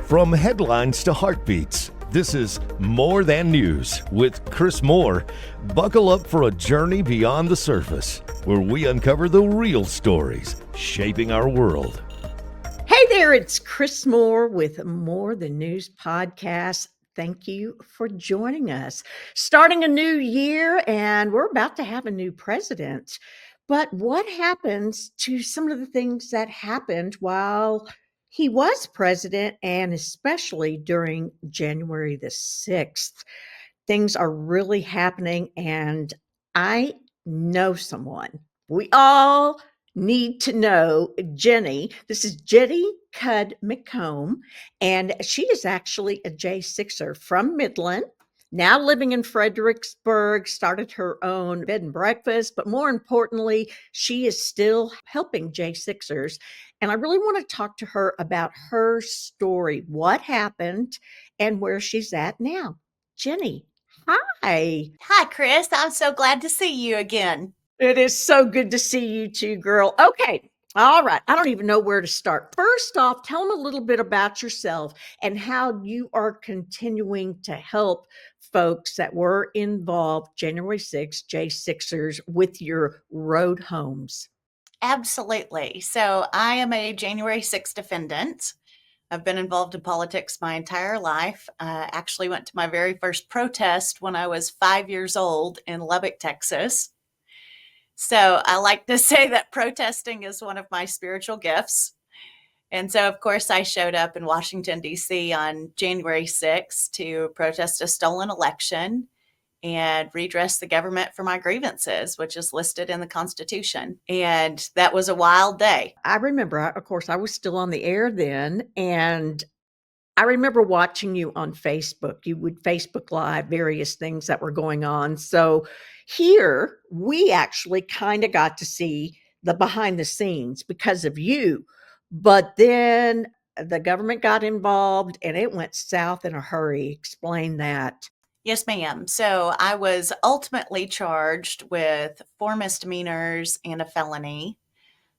From headlines to heartbeats, this is More Than News with Kris Moore. Buckle up for a journey beyond the surface, where we uncover the real stories shaping our world. Hey there, it's Kris Moore with More Than News podcast. Thank you for joining us. Starting a new year, and we're about to have a new president. But what happens to some of the things that happened while he was president, and especially during January the 6th? Things are really happening, and I know someone. We all need to know Jenny. This is Jenny Cud McComb, and she is actually a J6er from Midland, now living in Fredericksburg, started her own bed and breakfast, but more importantly, she is still helping J6ers. And I really want to talk to her about her story, what happened, and where she's at now. Jenny, hi. Hi, Kris. I'm so glad to see you again. It is so good to see you too, girl. Okay. All right. I don't even know where to start. First off, tell them a little bit about yourself and how you are continuing to help folks that were involved January 6th, J6ers, with your road homes. Absolutely. So I am a January 6th defendant. I've been involved in politics my entire life. I actually went to my very first protest when I was 5 years old in Lubbock, Texas. So I like to say that protesting is one of my spiritual gifts. And so, of course, I showed up in Washington, D.C. on January 6th to protest a stolen election and redress the government for my grievances, which is listed in the Constitution. And that was a wild day. I remember, of course, I was still on the air then, and I remember watching you on Facebook. You would Facebook Live various things that were going on. So here we actually kind of got to see the behind the scenes because of you. But then the government got involved and it went south in a hurry. Explain that. Yes, ma'am. So I was ultimately charged with 4 misdemeanors and a felony.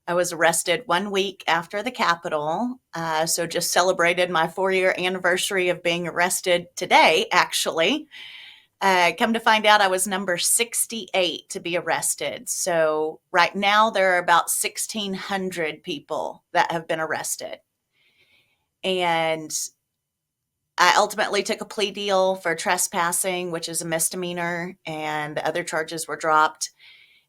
I was arrested 1 week after the Capitol. So just celebrated my 4-year anniversary of being arrested today, actually. Come to find out I was number 68 to be arrested. So right now there are about 1,600 people that have been arrested. And I ultimately took a plea deal for trespassing, which is a misdemeanor, and the other charges were dropped.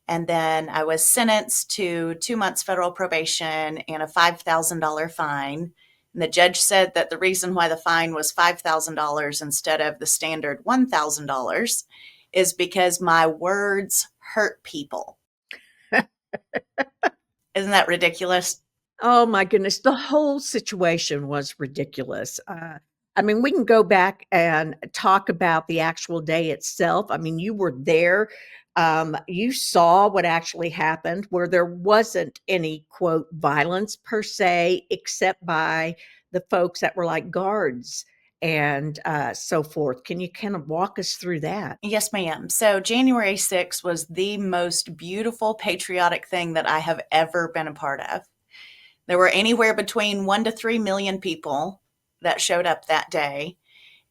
And then I was sentenced to 2 months federal probation and a $5,000 fine. And the judge said that the reason why the fine was $5,000 instead of the standard $1,000 is because my words hurt people. Isn't that ridiculous? Oh my goodness. The whole situation was ridiculous. I mean, we can go back and talk about the actual day itself. I mean, you were there. You saw what actually happened, where there wasn't any, quote, violence per se, except by the folks that were like guards and so forth. Can you kind of walk us through that? Yes, ma'am. So January 6th was the most beautiful patriotic thing that I have ever been a part of. There were anywhere between 1 to 3 million people that showed up that day.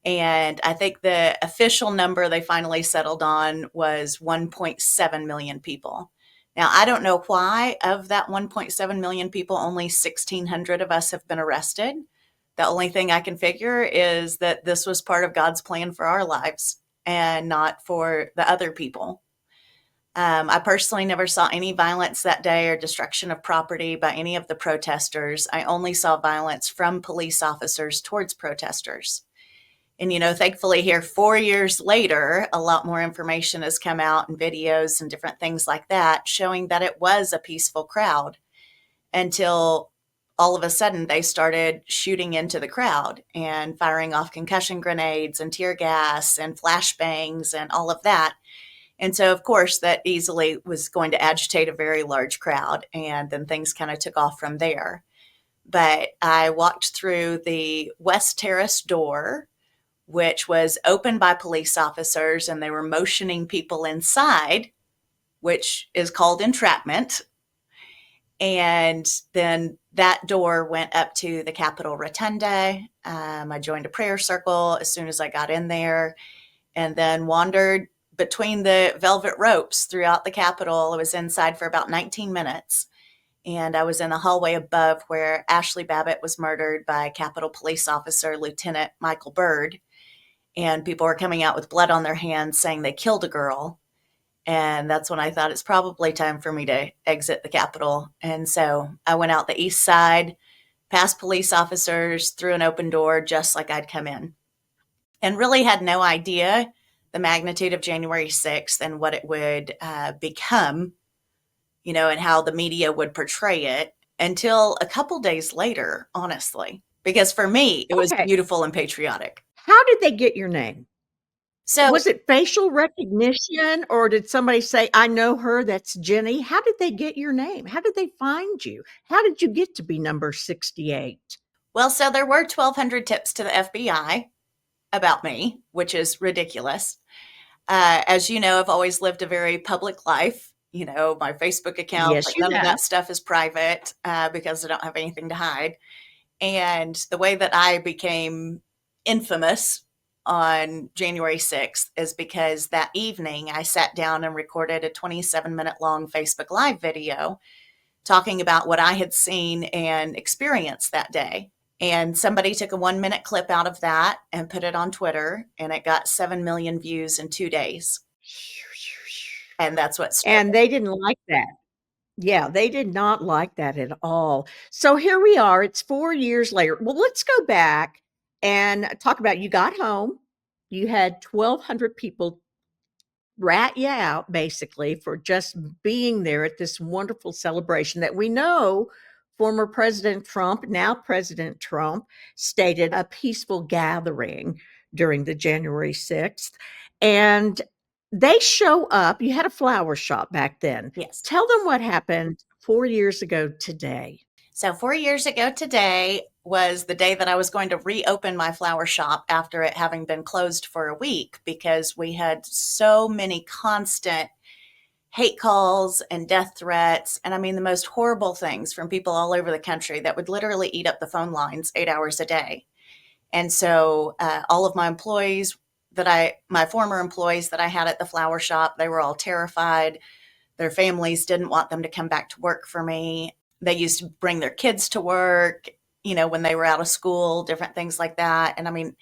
And I think the official number they finally settled on was 1.7 million people. Now, I don't know why of that 1.7 million people, only 1,600 of us have been arrested. The only thing I can figure is that this was part of God's plan for our lives and not for the other people. I personally never saw any violence that day or destruction of property by any of the protesters. I only saw violence from police officers towards protesters. And, thankfully here 4 years later, a lot more information has come out and videos and different things like that showing that it was a peaceful crowd until all of a sudden they started shooting into the crowd and firing off concussion grenades and tear gas and flashbangs and all of that. And so, of course, that easily was going to agitate a very large crowd. And then things kind of took off from there. But I walked through the West Terrace door, which was opened by police officers, and they were motioning people inside, which is called entrapment. And then that door went up to the Capitol Rotunda. I joined a prayer circle as soon as I got in there, and then wandered between the velvet ropes throughout the Capitol. I was inside for about 19 minutes. And I was in the hallway above where Ashley Babbitt was murdered by Capitol Police Officer Lieutenant Michael Byrd. And people were coming out with blood on their hands saying they killed a girl. And that's when I thought it's probably time for me to exit the Capitol. And so I went out the east side, past police officers, through an open door, just like I'd come in. And really had no idea the magnitude of January 6th and what it would become, and how the media would portray it until a couple days later, honestly. Because for me, it was beautiful and patriotic. How did they get your name? So was it facial recognition, or did somebody say, I know her, that's Jenny? How did they get your name? How did they find you? How did you get to be number 68? Well, so there were 1,200 tips to the FBI about me, which is ridiculous. As you know, I've always lived a very public life. My Facebook account, Yes, none of that stuff is private because I don't have anything to hide. And the way that I became infamous on January 6th is because that evening I sat down and recorded a 27-minute long Facebook Live video talking about what I had seen and experienced that day. And somebody took a 1-minute clip out of that and put it on Twitter, and it got 7 million views in 2 days. And that's what started. And they didn't like that. Yeah, they did not like that at all. So here we are. It's 4 years later. Well, let's go back and talk about, you got home. You had 1,200 people rat you out, basically, for just being there at this wonderful celebration that we know former President Trump, now President Trump, stated a peaceful gathering during the January 6th. And they show up. You had a flower shop back then. Yes. Tell them what happened 4 years ago today. So 4 years ago today was the day that I was going to reopen my flower shop after it having been closed for a week, because we had so many constant hate calls and death threats. And I mean, the most horrible things from people all over the country that would literally eat up the phone lines 8 hours a day. And so all of my employees my former employees that I had at the flower shop, they were all terrified. Their families didn't want them to come back to work for me. They used to bring their kids to work, when they were out of school, different things like that. And I mean,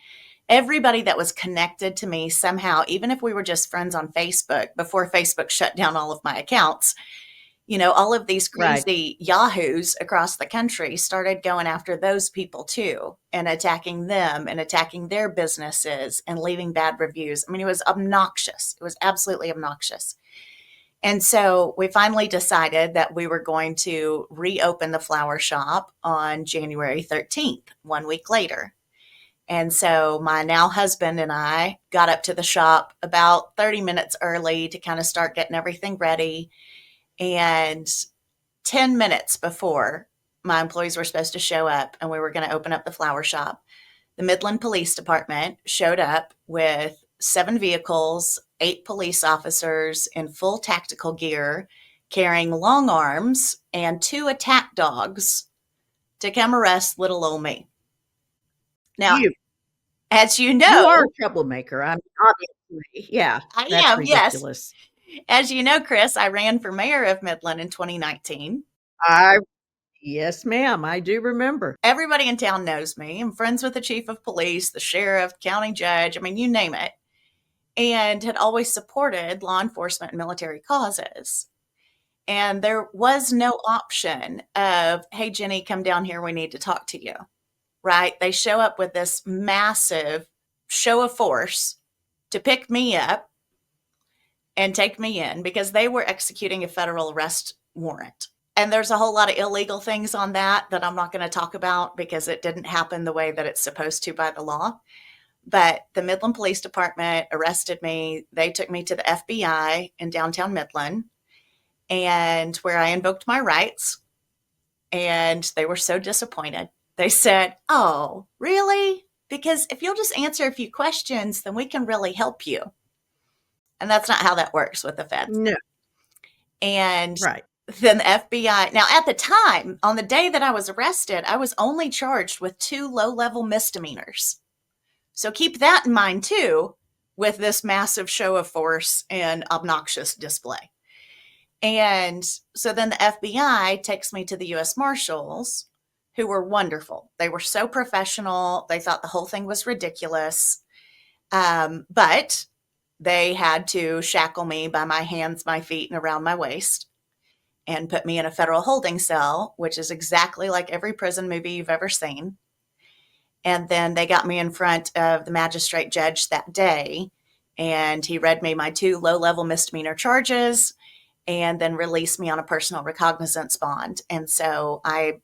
everybody that was connected to me somehow, even if we were just friends on Facebook, before Facebook shut down all of my accounts, all of these crazy yahoos across the country started going after those people too, and attacking them and attacking their businesses and leaving bad reviews. I mean, it was obnoxious. It was absolutely obnoxious. And so we finally decided that we were going to reopen the flower shop on January 13th, 1 week later. And so my now husband and I got up to the shop about 30 minutes early to kind of start getting everything ready. And 10 minutes before my employees were supposed to show up and we were going to open up the flower shop, the Midland Police Department showed up with 7 vehicles, 8 police officers in full tactical gear, carrying long arms, and 2 attack dogs to come arrest little old me. Now, as you know, you are a troublemaker. I'm obviously, yeah, I am. Ridiculous. Yes. As you know, Kris, I ran for mayor of Midland in 2019. Yes, ma'am. I do remember. Everybody in town knows me. I'm friends with the chief of police, the sheriff, county judge. I mean, you name it. And had always supported law enforcement and military causes. And there was no option of, hey, Jenny, come down here. We need to talk to you. Right? They show up with this massive show of force to pick me up and take me in because they were executing a federal arrest warrant. And there's a whole lot of illegal things on that I'm not going to talk about because it didn't happen the way that it's supposed to by the law. But the Midland Police Department arrested me. They took me to the FBI in downtown Midland, and where I invoked my rights. And they were so disappointed. They said, oh, really? Because if you'll just answer a few questions, then we can really help you. And that's not how that works with the feds. No. And then the FBI, now at the time, on the day that I was arrested, I was only charged with 2 low-level misdemeanors. So keep that in mind too, with this massive show of force and obnoxious display. And so then the FBI takes me to the U.S. Marshals, who were wonderful. They were so professional. They thought the whole thing was ridiculous. But they had to shackle me by my hands, my feet, and around my waist and put me in a federal holding cell, which is exactly like every prison movie you've ever seen. And then they got me in front of the magistrate judge that day, and he read me my 2 low-level misdemeanor charges and then released me on a personal recognizance bond. And so I'm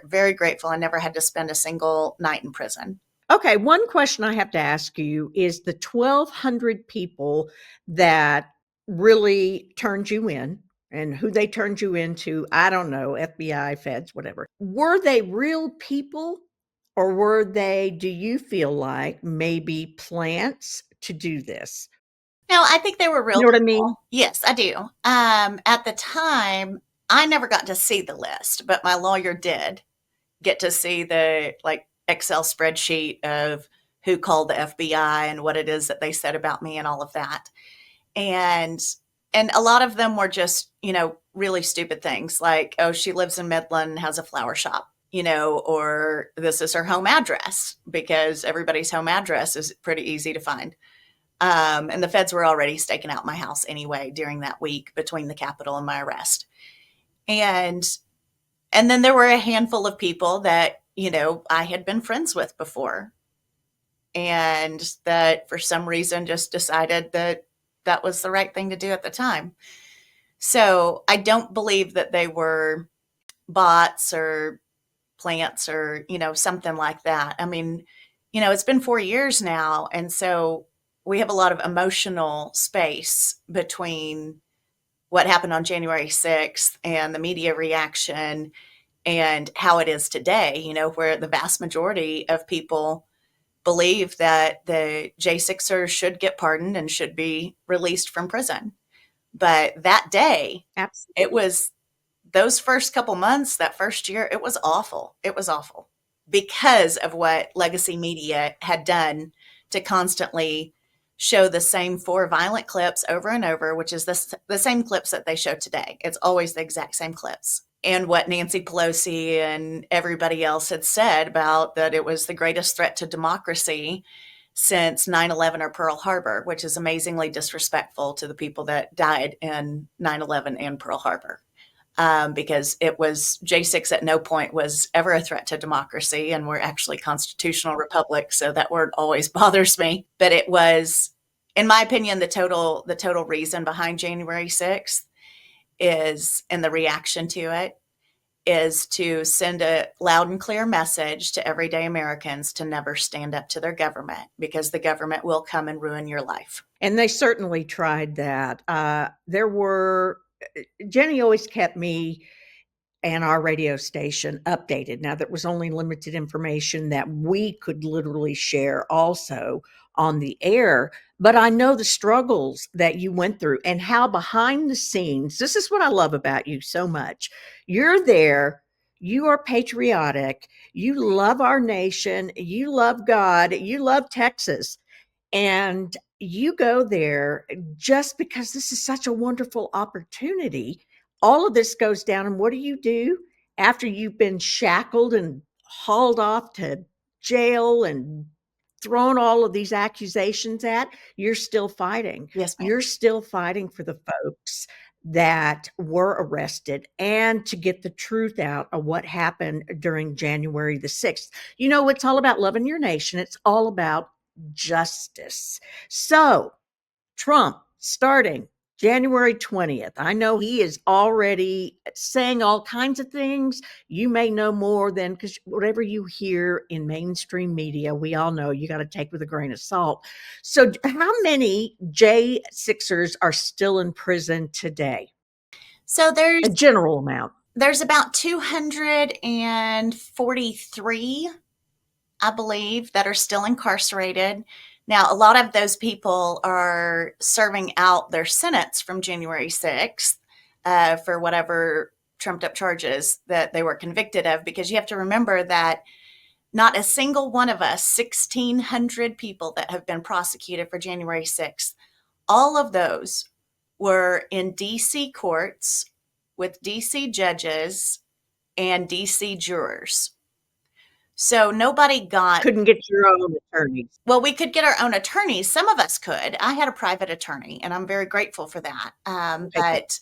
very grateful. I never had to spend a single night in prison. Okay, one question I have to ask you is the 1,200 people that really turned you in and who they turned you into, I don't know, FBI, feds, whatever. Were they real people or were they, do you feel like, maybe plants to do this? No, I think they were real You know what I people. mean? Yes, I do. At the time, I never got to see the list, but my lawyer did get to see the Excel spreadsheet of who called the FBI and what it is that they said about me and all of that. And a lot of them were just, really stupid things like, oh, she lives in Midland, has a flower shop, or this is her home address, because everybody's home address is pretty easy to find. And the feds were already staking out my house anyway during that week between the Capitol and my arrest. And then there were a handful of people that, I had been friends with before, and that for some reason just decided that that was the right thing to do at the time. So I don't believe that they were bots or plants or, something like that. I mean, it's been 4 years now. And so we have a lot of emotional space between what happened on January 6th and the media reaction and how it is today, where the vast majority of people believe that the J6ers should get pardoned and should be released from prison. But that day, Absolutely. it was those first couple months, that first year, it was awful. It was awful because of what legacy media had done to constantly show the same 4 violent clips over and over, which is the same clips that they show today. It's always the exact same clips. And what Nancy Pelosi and everybody else had said about that it was the greatest threat to democracy since 9/11 or Pearl Harbor, which is amazingly disrespectful to the people that died in 9/11 and Pearl Harbor. Because it was J6 at no point was ever a threat to democracy, and we're actually constitutional republic, so that word always bothers me. But it was, in my opinion, the total reason behind January 6th is, and the reaction to it, is to send a loud and clear message to everyday Americans to never stand up to their government, because the government will come and ruin your life. And they certainly tried that. Jenny always kept me and our radio station updated. Now, there was only limited information that we could literally share also on the air, but I know the struggles that you went through and how behind the scenes, this is what I love about you so much. You're there, you are patriotic, you love our nation, you love God, you love Texas. And you go there just because this is such a wonderful opportunity. All of this goes down. And what do? After you've been shackled and hauled off to jail and thrown all of these accusations at? You're still fighting. Yes, ma'am. You're still fighting for the folks that were arrested and to get the truth out of what happened during January the 6th. It's all about loving your nation. It's all about justice. So, Trump starting January 20th. I know he is already saying all kinds of things. You may know more than, because whatever you hear in mainstream media, we all know you got to take with a grain of salt. So, how many J6ers are still in prison today? So A general amount. There's about 243, I believe, that are still incarcerated. Now, a lot of those people are serving out their sentence from January 6th. for whatever trumped up charges that they were convicted of, because you have to remember that not a single one of us, 1,600 people that have been prosecuted for January 6th, all of those were in D.C. courts with D.C. judges and D.C. jurors. So nobody couldn't get your own attorneys. Well, we could get our own attorneys. Some of us could. I had a private attorney, and I'm very grateful for that. But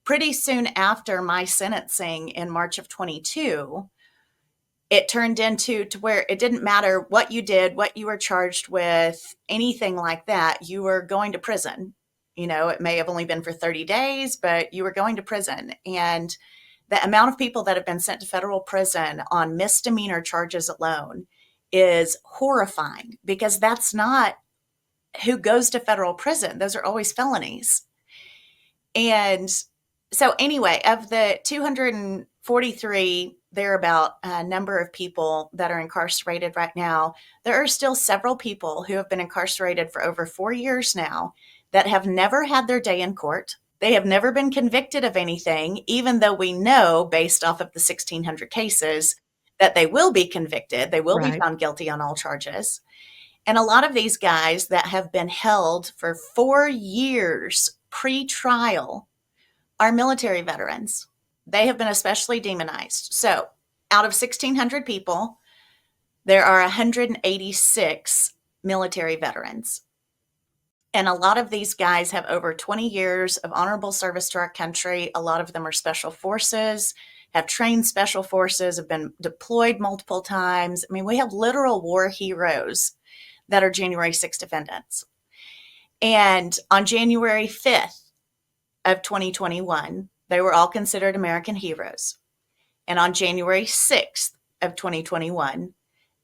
pretty soon after my sentencing in March of 22, it turned into where it didn't matter what you did, what you were charged with, anything like that. You were going to prison. You know, it may have only been for 30 days, but you were going to prison. And the amount of people that have been sent to federal prison on misdemeanor charges alone is horrifying, because that's not who goes to federal prison. Those are always felonies. And so anyway, of the 243 thereabout number of people that are incarcerated right now, there are still several people who have been incarcerated for over 4 years now that have never had their day in court. They have never been convicted of anything, even though we know, based off of the 1,600 cases, that they will be convicted. They will be found guilty on all charges. And a lot of these guys that have been held for 4 years pre-trial are military veterans. They have been especially demonized. So out of 1,600 people, there are 186 military veterans. And a lot of these guys have over 20 years of honorable service to our country. A lot of them are special forces, have trained special forces, have been deployed multiple times. I mean, we have literal war heroes that are January 6th defendants. And on January 5th of 2021, they were all considered American heroes. And on January 6th of 2021,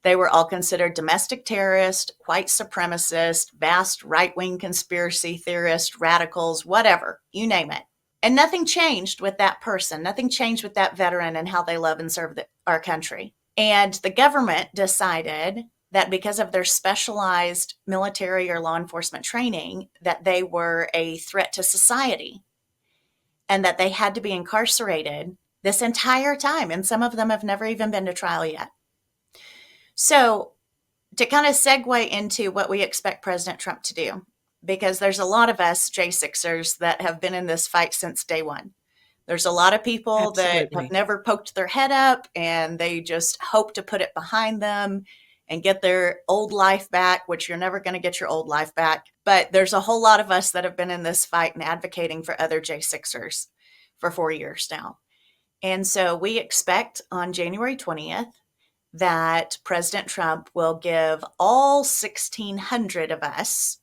they were all considered domestic terrorists, white supremacists, vast right-wing conspiracy theorists, radicals, whatever, you name it. And nothing changed with that person. Nothing changed with that veteran and how they love and serve our country. And the government decided that because of their specialized military or law enforcement training, that they were a threat to society and that they had to be incarcerated this entire time. And some of them have never even been to trial yet. So to kind of segue into what we expect President Trump to do, because there's a lot of us J6ers that have been in this fight since day one. There's a lot of people that have never poked their head up and they just hope to put it behind them and get their old life back, which you're never going to get your old life back. But there's a whole lot of us that have been in this fight and advocating for other J6ers for 4 years now. And so we expect on January 20th that President Trump will give all 1,600 of us,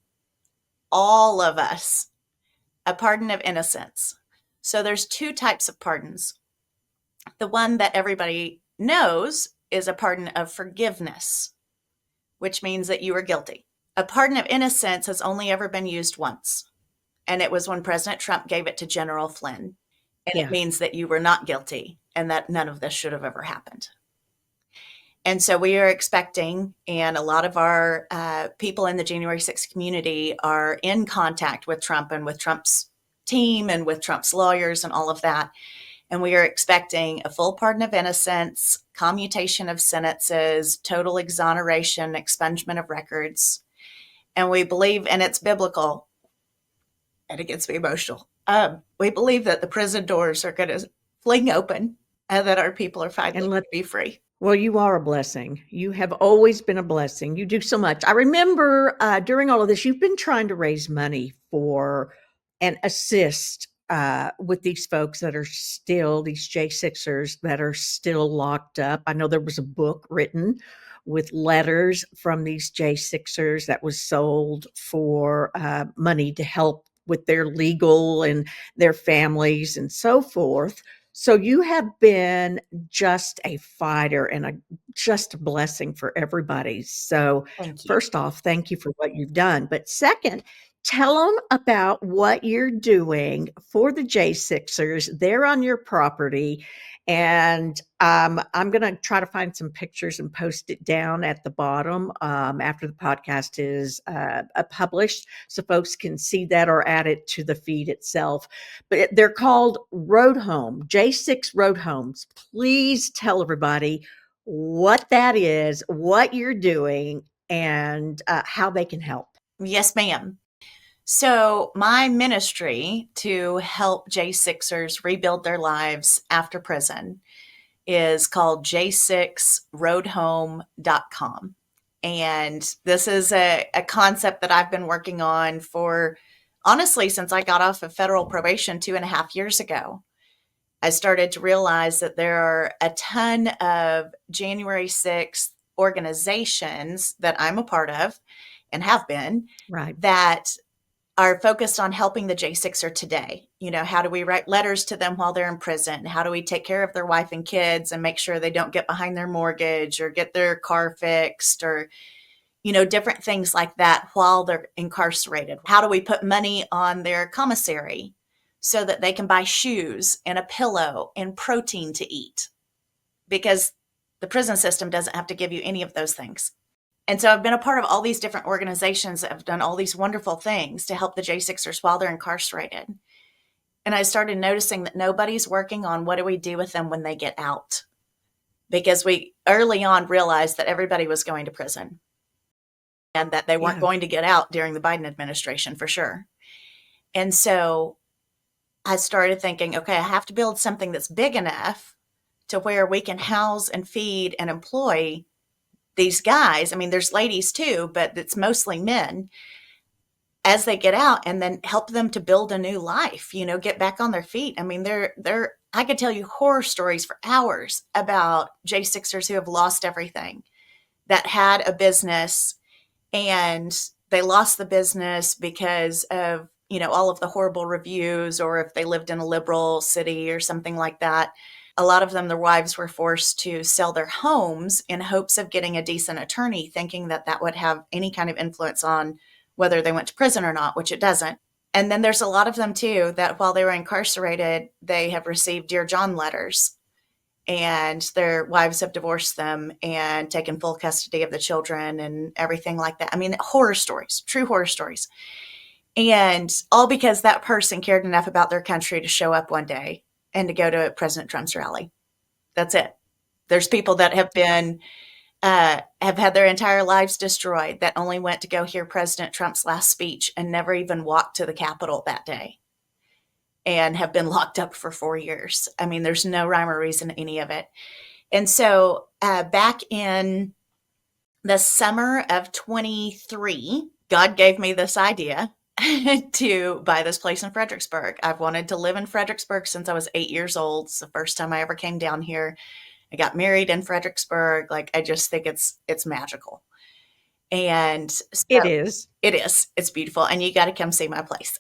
all of us, a pardon of innocence. So there's two types of pardons. The one that everybody knows is a pardon of forgiveness, which means that you were guilty. A pardon of innocence has only ever been used once, and it was when President Trump gave it to General Flynn. And it means that you were not guilty and that none of this should have ever happened. And so we are expecting, and a lot of our people in the January 6th community are in contact with Trump and with Trump's team and with Trump's lawyers and all of that. And we are expecting a full pardon of innocence, commutation of sentences, total exoneration, expungement of records. And we believe, and it's biblical, and it gets me emotional. We believe that the prison doors are going to fling open and that our people are finally going to be free. Well, you are a blessing. You have always been a blessing. You do so much. I remember during all of this, you've been trying to raise money for and assist with these folks that are still, these J6ers that are still locked up. I know there was a book written with letters from these J6ers that was sold for money to help with their legal and their families and so forth. So you have been just a fighter and just a blessing for everybody. So first off, thank you for what you've done. But second, Tell them about what you're doing for the J6ers. They're on your property. And I'm going to try to find some pictures and post it down at the bottom after the podcast is published so folks can see that or add it to the feed itself. But they're called Road Home, J6 Road Homes. Please tell everybody what that is, what you're doing, and how they can help. Yes, ma'am. So my ministry to help J6ers rebuild their lives after prison is called j6roadhome.com. And this is a concept that I've been working on for, honestly, since I got off of federal probation 2.5 years ago. I started to realize that there are a ton of January 6th organizations that I'm a part of and have been, Right. that are focused on helping the J6er today. You know, how do we write letters to them while they're in prison? How do we take care of their wife and kids and make sure they don't get behind their mortgage or get their car fixed, or, you know, different things like that while they're incarcerated? How do we put money on their commissary so that they can buy shoes and a pillow and protein to eat? Because the prison system doesn't have to give you any of those things. And so I've been a part of all these different organizations that have done all these wonderful things to help the J6ers while they're incarcerated. And I started noticing that nobody's working on what do we do with them when they get out? Because we early on realized that everybody was going to prison and that they weren't going to get out during the Biden administration for sure. And so I started thinking, okay, I have to build something that's big enough to where we can house and feed and employ these guys. I mean, there's ladies too, but it's mostly men, as they get out, and then help them to build a new life, you know, get back on their feet. I mean, I could tell you horror stories for hours about J6ers who have lost everything, that had a business and they lost the business because of, you know, all of the horrible reviews, or if they lived in a liberal city or something like that. A lot of them, their wives were forced to sell their homes in hopes of getting a decent attorney, thinking that that would have any kind of influence on whether they went to prison or not, which it doesn't. And then there's a lot of them too that while they were incarcerated, they have received Dear John letters, and their wives have divorced them and taken full custody of the children and everything like that. I mean, horror stories, true horror stories. And all because that person cared enough about their country to show up one day and to go to President Trump's rally. That's it. There's people that have been, have had their entire lives destroyed, that only went to go hear President Trump's last speech and never even walked to the Capitol that day, and have been locked up for 4 years. I mean, there's no rhyme or reason to any of it. And so back in the summer of 23, God gave me this idea to buy this place in Fredericksburg. I've wanted to live in Fredericksburg since I was 8 years old. It's the first time I ever came down here. I got married in Fredericksburg. Like, I just think it's magical. And so, It is. It's beautiful. And you got to come see my place.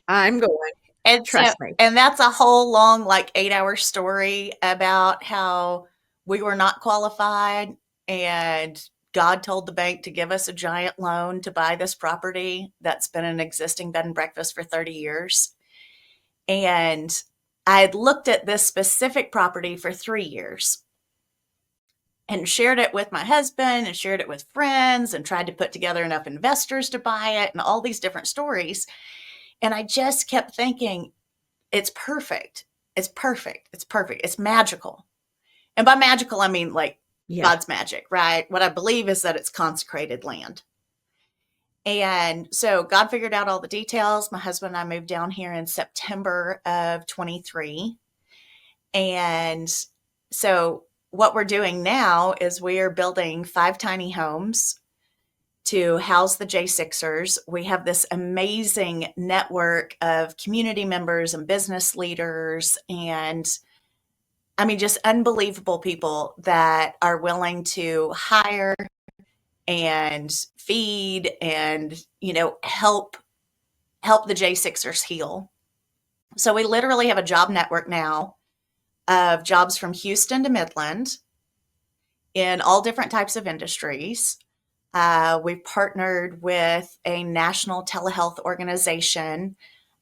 I'm going. And Trust me. And that's a whole long, like 8-hour story about how we were not qualified, and God told the bank to give us a giant loan to buy this property that's been an existing bed and breakfast for 30 years. And I had looked at this specific property for 3 years and shared it with my husband and shared it with friends and tried to put together enough investors to buy it and all these different stories. And I just kept thinking, it's perfect. It's perfect. It's perfect. It's magical. And by magical, I mean like God's magic, right? What I believe is that it's consecrated land. And so God figured out all the details. My husband and I moved down here in September of 23. And so what we're doing now is we are building 5 tiny homes to house the J6ers. We have this amazing network of community members and business leaders, and I mean, just unbelievable people that are willing to hire and feed and, you know, help the J6ers heal. So we literally have a job network now of jobs from Houston to Midland in all different types of industries. We've partnered with a national telehealth organization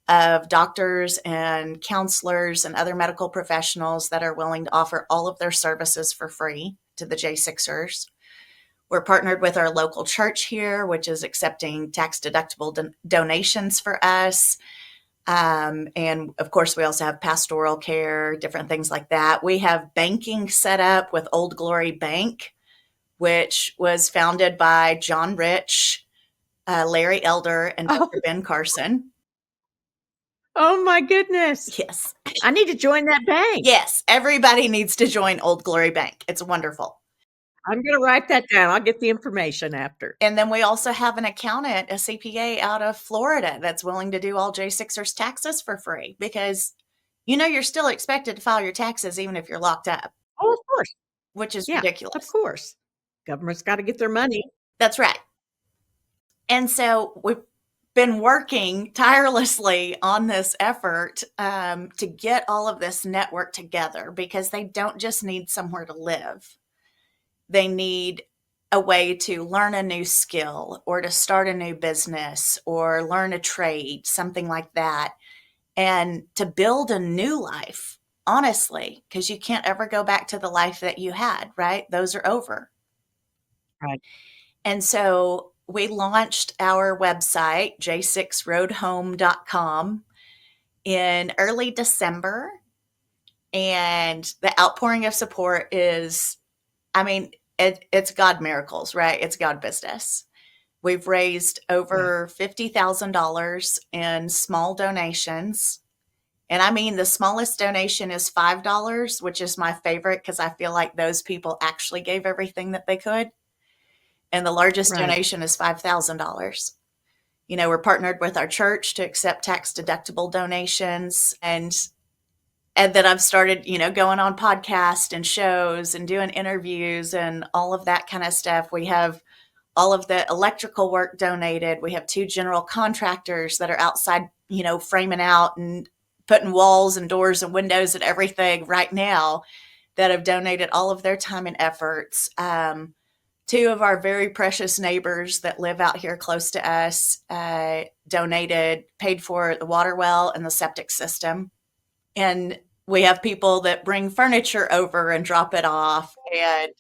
of doctors and counselors and other medical professionals that are willing to offer all of their services for free to the J6ers. We're partnered with our local church here, which is accepting tax-deductible donations for us. And of course, we also have pastoral care, different things like that. We have banking set up with Old Glory Bank, which was founded by John Rich, Larry Elder, and Oh, Dr. Ben Carson. oh my goodness. Yes. I need to join that bank. Yes. Everybody needs to join Old Glory Bank. It's wonderful. I'm going to write that down. I'll get the information after. And then we also have an accountant, a CPA out of Florida that's willing to do all J6ers taxes for free because you're still expected to file your taxes even if you're locked up, Oh, of course. which is Yeah, ridiculous. of course. Government's got to get their money. That's right. And so we've been working tirelessly on this effort to get all of this network together because they don't just need somewhere to live. They need a way to learn a new skill or to start a new business or learn a trade, something like that, and to build a new life, honestly, because you can't ever go back to the life that you had, right? Those are over. Right. And so we launched our website, j6roadhome.com, in early December. And the outpouring of support is, it's God miracles, right? It's God business. We've raised over $50,000 in small donations. And the smallest donation is $5, which is my favorite because I feel like those people actually gave everything that they could. And the largest donation is $5,000. We're partnered with our church to accept tax-deductible donations. And then I've started, going on podcasts and shows and doing interviews and all of that kind of stuff. We have all of the electrical work donated. We have 2 general contractors that are outside, framing out and putting walls and doors and windows and everything right now that have donated all of their time and efforts. 2 of our very precious neighbors that live out here close to us donated, paid for the water well and the septic system. And we have people that bring furniture over and drop it off, and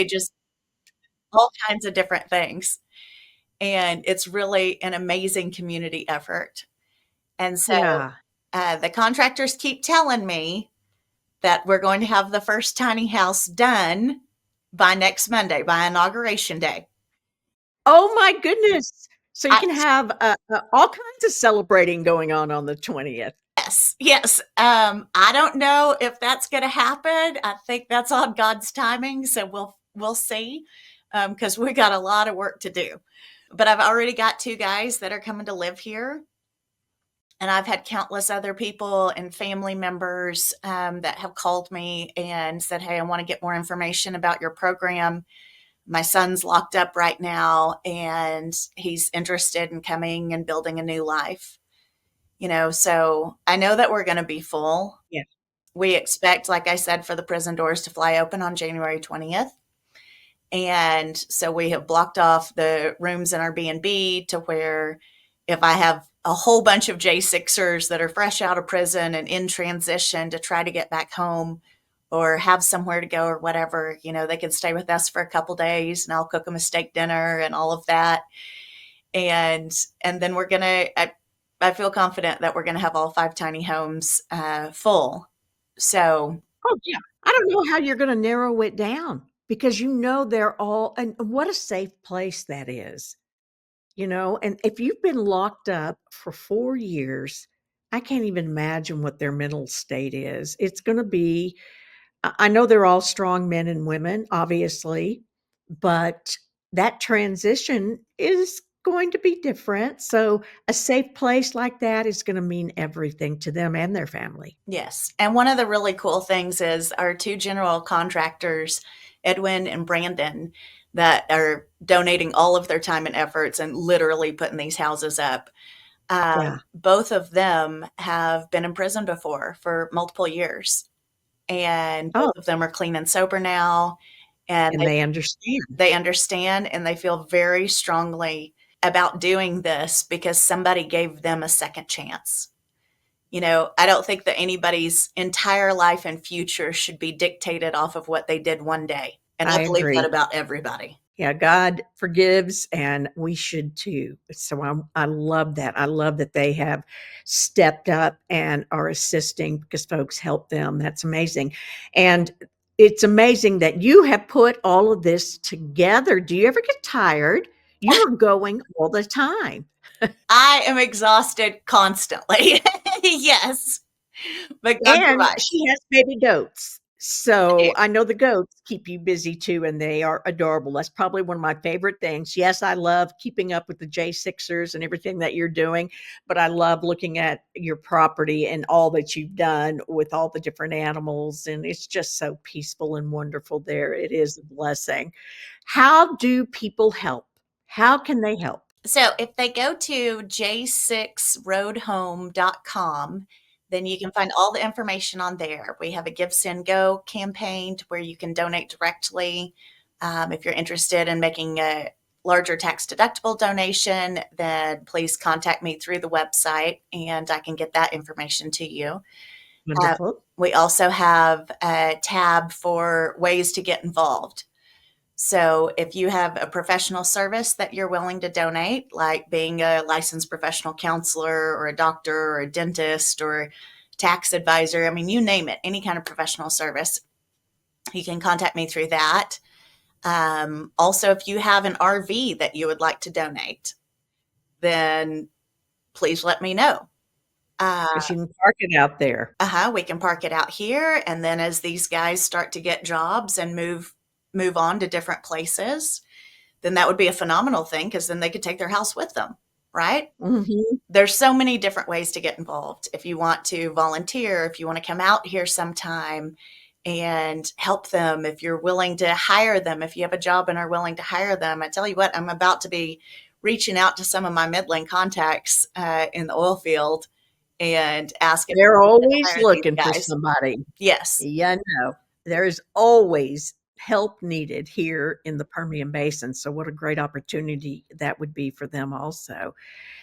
just all kinds of different things. And it's really an amazing community effort. And so the contractors keep telling me that we're going to have the first tiny house done by next Monday, by Inauguration Day. Oh my goodness. So you can have all kinds of celebrating going on the 20th. Yes. I don't know if that's going to happen. I think that's on God's timing. So we'll see because we got a lot of work to do. But I've already got 2 guys that are coming to live here. And I've had countless other people and family members that have called me and said, hey, I want to get more information about your program. My son's locked up right now and he's interested in coming and building a new life. So I know that we're going to be full. Yeah. We expect, like I said, for the prison doors to fly open on January 20th. And so we have blocked off the rooms in our B&B to where if I have a whole bunch of J6ers that are fresh out of prison and in transition to try to get back home or have somewhere to go or whatever, they can stay with us for a couple days and I'll cook them a steak dinner and all of that. And then we're going to, I feel confident that we're going to have all 5 tiny homes full. So. Oh, yeah. I don't know how you're going to narrow it down because they're all, and what a safe place that is, and if you've been locked up for 4 years, I can't even imagine what their mental state is. It's going to be, I know they're all strong men and women, obviously, but that transition is going to be different. So a safe place like that is going to mean everything to them and their family. Yes. And one of the really cool things is our 2 general contractors, Edwin and Brandon, that are donating all of their time and efforts and literally putting these houses up. Both of them have been in prison before for multiple years. And both of them are clean and sober now. And And they understand. they understand and they feel very strongly about doing this because somebody gave them a second chance. I don't think that anybody's entire life and future should be dictated off of what they did one day. And I I believe that agree. about everybody. Yeah, God forgives, and we should too. So I love that. I love that they have stepped up and are assisting because folks help them. That's amazing. And it's amazing that you have put all of this together. Do you ever get tired? You are going all the time. I am exhausted constantly. Yes. But God And provides. she has baby goats. I do. So I know the goats keep you busy too, and they are adorable. That's probably one of my favorite things. Yes, I love keeping up with the J6ers and everything that you're doing, but I love looking at your property and all that you've done with all the different animals. And it's just so peaceful and wonderful there. It is a blessing. How do people help? How can they help? So if they go to j6roadhome.com, then you can find all the information on there. We have a Give, Send, Go campaign where you can donate directly. If you're interested in making a larger tax deductible donation, then please contact me through the website and I can get that information to you. Wonderful. We also have a tab for ways to get involved. So if you have a professional service that you're willing to donate, like being a licensed professional counselor or a doctor or a dentist or tax advisor, I mean, you name it, any kind of professional service, you can contact me through that. Also, if you have an RV that you would like to donate, then please let me know. Because you can park it out there. We can park it out here. And then as these guys start to get jobs and move on to different places, then that would be a phenomenal thing because then they could take their house with them, right? Mhm. There's so many different ways to get involved. If you want to volunteer, if you want to come out here sometime and help them, if you're willing to hire them, if you have a job and are willing to hire them, I tell you what, I'm about to be reaching out to some of my Midland contacts in the oil field and asking They're them to always hire these looking for guys. somebody. Yes. Yeah, no, there is always help needed here in the Permian Basin. So what a great opportunity that would be for them also.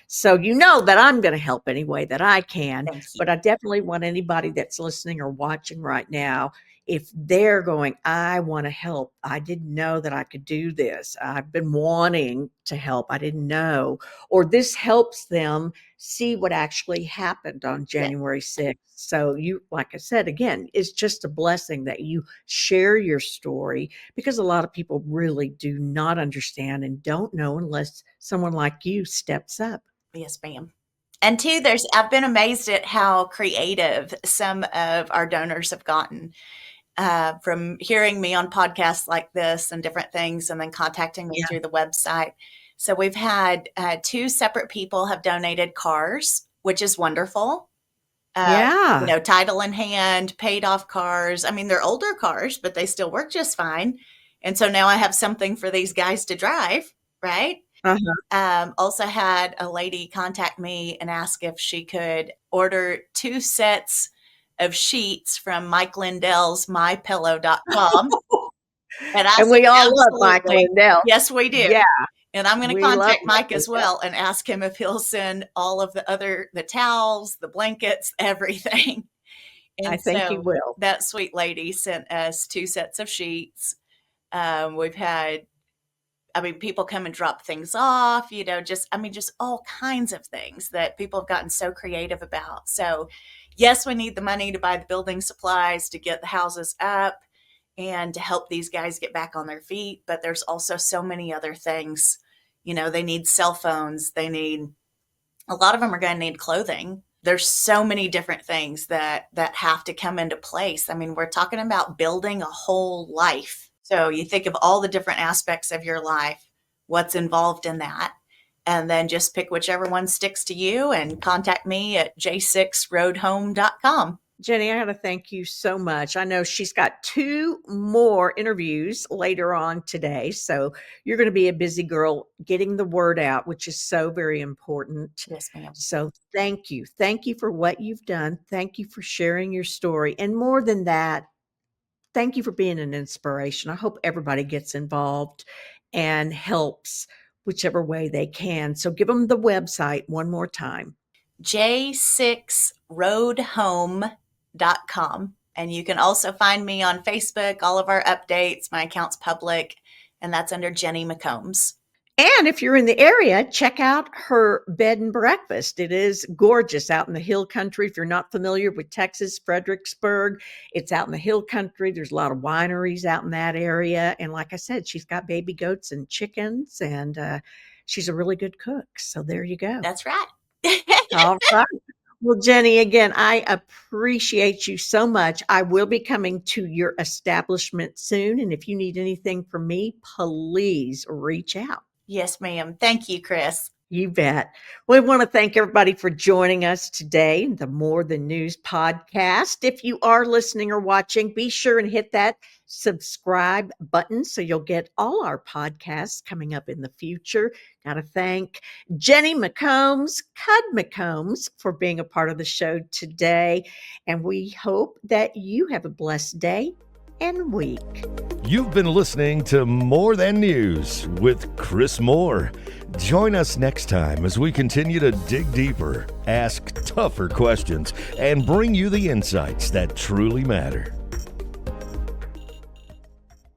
So you know that I'm going to help any way that I can, Thank you. but I definitely want anybody that's listening or watching right now, if they're going, I want to help. I didn't know that I could do this. I've been wanting to help. I didn't know. Or this helps them see what actually happened on Yeah. January 6th. So you, like I said, again, it's just a blessing that you share your story because a lot of people really do not understand and don't know unless someone like you steps up. Yes, ma'am. And two, I've been amazed at how creative some of our donors have gotten from hearing me on podcasts like this and different things, and then contacting me Yeah. through the website. So we've had two separate people have donated cars, which is wonderful. Yeah. Title in hand, paid off cars. I mean, they're older cars, but they still work just fine. And so now I have something for these guys to drive, right? Uh-huh. Also had a lady contact me and ask if she could order 2 sets of sheets from Mike Lindell's mypillow.com. And I And said, we all love Mike absolutely. Lindell. Yes, we do. Yeah, And I'm going to we love contact Mike Mike as Lindell. well and ask him if he'll send all of the towels, the blankets, everything. I And think he so will. that sweet lady sent us 2 sets of sheets. We've had, people come and drop things off, just all kinds of things that people have gotten so creative about. So yes, we need the money to buy the building supplies to get the houses up and to help these guys get back on their feet. But there's also so many other things. They need cell phones. A lot of them are going to need clothing. There's so many different things that have to come into place. I mean, we're talking about building a whole life. So you think of all the different aspects of your life, what's involved in that, and then just pick whichever one sticks to you and contact me at j6roadhome.com. Jenny, I got to thank you so much. I know she's got 2 more interviews later on today. So you're going to be a busy girl getting the word out, which is so very important. Yes, ma'am. So thank you. Thank you for what you've done. Thank you for sharing your story. And more than that, Thank you for being an inspiration. I hope everybody gets involved and helps whichever way they can. So give them the website one more time. j6roadhome.com. And you can also find me on Facebook, all of our updates. My account's public, and that's under Jenny McCombs. And if you're in the area, check out her bed and breakfast. It is gorgeous out in the hill country. If you're not familiar with Texas, Fredericksburg, it's out in the hill country. There's a lot of wineries out in that area. And like I said, she's got baby goats and chickens, and she's a really good cook. So there you go. That's right. All right. Well, Jenny, again, I appreciate you so much. I will be coming to your establishment soon. And if you need anything from me, please reach out. Yes, ma'am. Thank you, Kris. You bet. We want to thank everybody for joining us today in the More Than News podcast. If you are listening or watching, be sure and hit that subscribe button so you'll get all our podcasts coming up in the future. Got to thank Jenny McCombs, Cud McCombs, for being a part of the show today. And we hope that you have a blessed day and week. You've been listening to More Than News with Kris Moore. Join us next time as we continue to dig deeper, ask tougher questions, and bring you the insights that truly matter.